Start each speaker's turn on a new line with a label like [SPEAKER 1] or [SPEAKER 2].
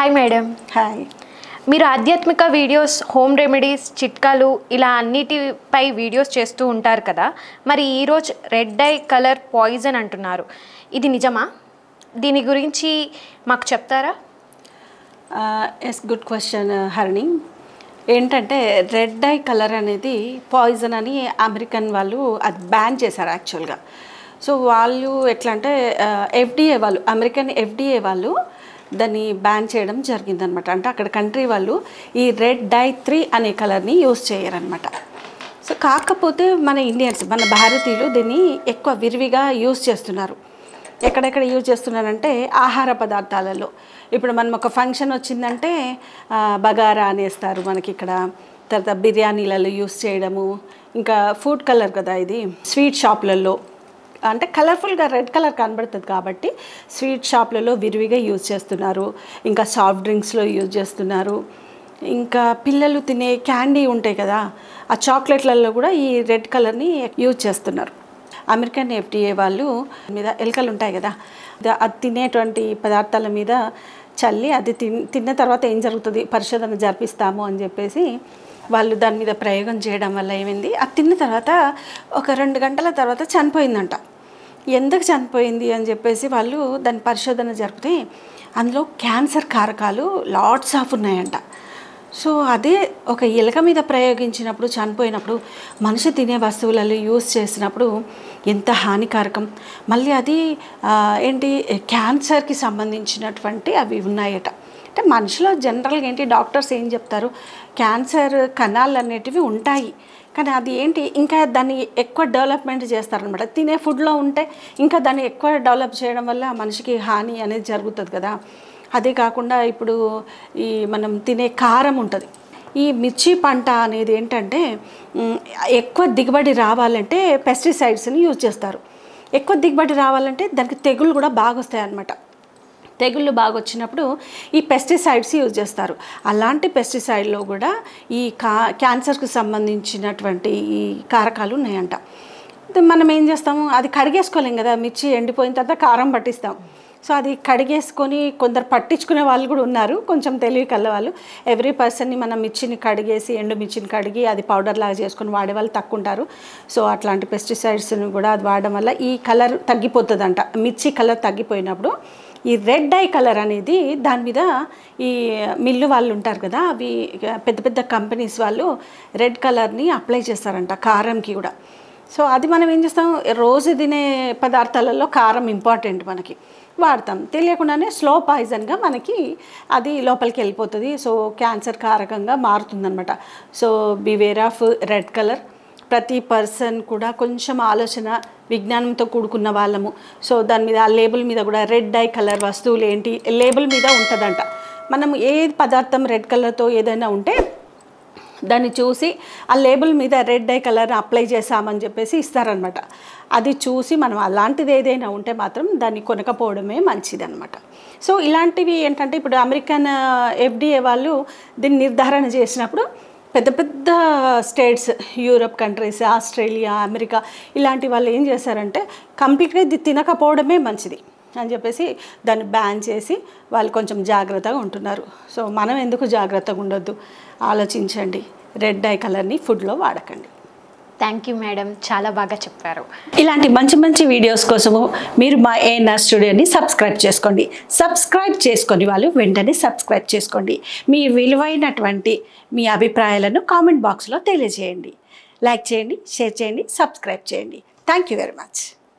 [SPEAKER 1] Hi madam.
[SPEAKER 2] Hi.
[SPEAKER 1] మీరు ఆధ్యాత్మిక videos, home remedies, చిట్కాలు ఇలా అన్నిటిపై వీడియోస్ చేస్తూ ఉంటారు కదా. మరి ఈరోజు రెడ్ డై కలర్ పాయిజన్ అంటున్నారు, ఇది నిజమా? దీని గురించి మాకు చెప్తారా?
[SPEAKER 2] Yes, good question Harini. ఏంటంటే రెడ్ డై కలర్ అనేది పాయిజన్ అని అమెరికన్ వాళ్ళు అది బ్యాన్ చేశారు యాక్చువల్గా. సో వాళ్ళు ఎట్లా అంటే ఎఫ్డిఏ వాళ్ళు, అమెరికన్ ఎఫ్డిఏ వాళ్ళు దాన్ని బ్యాన్ చేయడం జరిగిందనమాట. అంటే అక్కడ కంట్రీ వాళ్ళు ఈ రెడ్ డై 3 అనే కలర్ని యూజ్ చేయరనమాట. సో కాకపోతే మన ఇండియన్స్, మన భారతీయులు దీన్ని ఎక్కువ విరివిగా యూజ్ చేస్తున్నారు. ఎక్కడెక్కడ యూజ్ చేస్తున్నారంటే ఆహార పదార్థాలలో. ఇప్పుడు మనం ఒక ఫంక్షన్ వచ్చిందంటే బగారా అనేస్తారు మనకి ఇక్కడ. తర్వాత బిర్యానీలలో యూజ్ చేయడము, ఇంకా ఫుడ్ కలర్ కదా ఇది, స్వీట్ షాప్లలో అంటే కలర్ఫుల్గా రెడ్ కలర్ కనబడుతుంది కాబట్టి స్వీట్ షాప్లలో విరివిగా యూజ్ చేస్తున్నారు. ఇంకా సాఫ్ట్ డ్రింక్స్లో యూజ్ చేస్తున్నారు. ఇంకా పిల్లలు తినే క్యాండీ ఉంటాయి కదా, ఆ చాక్లెట్లలో కూడా ఈ రెడ్ కలర్ని యూజ్ చేస్తున్నారు. అమెరికన్ ఎఫ్డిఏ వాళ్ళు మీద ఎలుకలు ఉంటాయి కదా, అది తినేటువంటి పదార్థాల మీద చల్లి అది తిన్న తర్వాత ఏం జరుగుతుంది, పరిశోధన జరిపిస్తాము అని చెప్పేసి వాళ్ళు దాని మీద ప్రయోగం చేయడం వల్ల ఏమైంది, అది తిన్న తర్వాత ఒక 2 గంటల తర్వాత చనిపోయిందంట. ఎందుకు చనిపోయింది అని చెప్పేసి వాళ్ళు దాని పరిశోధన జరిపితే అందులో క్యాన్సర్ కారకాలు లాట్స్ ఆఫ్ ఉన్నాయంట. సో అదే ఒక ఎలుక మీద ప్రయోగించినప్పుడు చనిపోయినప్పుడు మనిషి తినే వస్తువులలో యూజ్ చేసినప్పుడు ఎంత హానికారకం. మళ్ళీ అది ఏంటి క్యాన్సర్కి సంబంధించినటువంటి అవి ఉన్నాయట. అంటే మనిషిలో జనరల్గా ఏంటి డాక్టర్స్ ఏం చెప్తారు, క్యాన్సర్ కణాలు అనేటివి ఉంటాయి, కానీ అది ఏంటి ఇంకా దాన్ని ఎక్కువ డెవలప్మెంట్ చేస్తారనమాట. తినే ఫుడ్లో ఉంటే ఇంకా దాన్ని ఎక్కువ డెవలప్ చేయడం వల్ల మనిషికి హాని అనేది జరుగుతుంది కదా. అదే కాకుండా ఇప్పుడు ఈ మనం తినే కారం ఉంటుంది, ఈ మిర్చి పంట అనేది ఏంటంటే ఎక్కువ దిగుబడి రావాలంటే పెస్టిసైడ్స్ని యూజ్ చేస్తారు. ఎక్కువ దిగుబడి రావాలంటే దానికి తెగుళ్ళు కూడా బాగా వస్తాయి అన్నమాట. తెగుళ్ళు బాగా వచ్చినప్పుడు ఈ పెస్టిసైడ్స్ యూజ్ చేస్తారు. అలాంటి పెస్టిసైడ్లో కూడా ఈ క్యాన్సర్కి సంబంధించినటువంటి ఈ కారకాలు ఉన్నాయంట. మనం ఏం చేస్తాము, అది కడిగేసుకోలేం కదా, మిర్చి ఎండిపోయిన తర్వాత కారం పట్టిస్తాం. సో అది కడిగేసుకొని కొందరు పట్టించుకునే వాళ్ళు కూడా ఉన్నారు, కొంచెం తెలివి కల్ల వాళ్ళు. ఎవ్రీ పర్సన్ని మనం మిర్చిని కడిగేసి, ఎండు మిర్చిని కడిగి అది పౌడర్ లాగా చేసుకొని వాడే వాళ్ళు తక్కువ ఉంటారు. సో అట్లాంటి పెస్టిసైడ్స్ని కూడా అది వాడడం వల్ల ఈ కలర్ తగ్గిపోతుందంట. మిర్చి కలర్ తగ్గిపోయినప్పుడు ఈ రెడ్ డై కలర్ అనేది దాని మీద ఈ మిల్లు వాళ్ళు ఉంటారు కదా, అవి పెద్ద పెద్ద కంపెనీస్ వాళ్ళు రెడ్ కలర్ని అప్లై చేస్తారంట కారంకి కూడా. సో అది మనం ఏం చేస్తాం, రోజు తినే పదార్థాలలో కారం ఇంపార్టెంట్, మనకి వాడతాం. తెలియకుండానే స్లో పాయిజన్గా మనకి అది లోపలికి వెళ్ళిపోతుంది. సో క్యాన్సర్ కారకంగా మారుతుందన్నమాట. So beware of red colour. ప్రతి పర్సన్ కూడా కొంచెం ఆలోచన విజ్ఞానంతో కూడుకున్న వాళ్ళము. సో దాని మీద ఆ లేబుల్ మీద కూడా రెడ్ డై కలర్ వస్తువులు ఏంటి లేబుల్ మీద ఉంటుందంట. మనం ఏ పదార్థం రెడ్ కలర్తో ఏదైనా ఉంటే దాన్ని చూసి ఆ లేబుల్ మీద రెడ్ డై కలర్ని అప్లై చేసామని చెప్పేసి ఇస్తారనమాట. అది చూసి మనం అలాంటిది ఏదైనా ఉంటే మాత్రం దాన్ని కొనకపోవడమే మంచిదన్నమాట. సో ఇలాంటివి ఏంటంటే ఇప్పుడు అమెరికన్ ఎఫ్డిఏ వాళ్ళు దీన్ని నిర్ధారణ చేసినప్పుడు పెద్ద పెద్ద states, Europe countries, Australia, America ఇలాంటి వాళ్ళు ఏం చేశారంటే కంప్లీట్గా ఇది తినకపోవడమే మంచిది అని చెప్పేసి దాన్ని బ్యాన్ చేసి వాళ్ళు కొంచెం జాగ్రత్తగా ఉంటున్నారు. సో మనం ఎందుకు జాగ్రత్తగా ఉండొద్దు, ఆలోచించండి. రెడ్ డై కలర్ని ఫుడ్లో వాడకండి.
[SPEAKER 1] థ్యాంక్ యూ మేడం, చాలా బాగా చెప్పారు.
[SPEAKER 2] ఇలాంటి మంచి మంచి వీడియోస్ కోసము మీరు మా ఏఎన్ఆర్ స్టూడియోని సబ్స్క్రైబ్ చేసుకోండి. సబ్స్క్రైబ్ చేసుకొని వాళ్ళు వెంటనే సబ్స్క్రైబ్ చేసుకోండి. మీ విలువైనటువంటి మీ అభిప్రాయాలను కామెంట్ బాక్స్లో తెలియజేయండి. లైక్ చేయండి, షేర్ చేయండి, సబ్స్క్రైబ్ చేయండి. Thank you very much.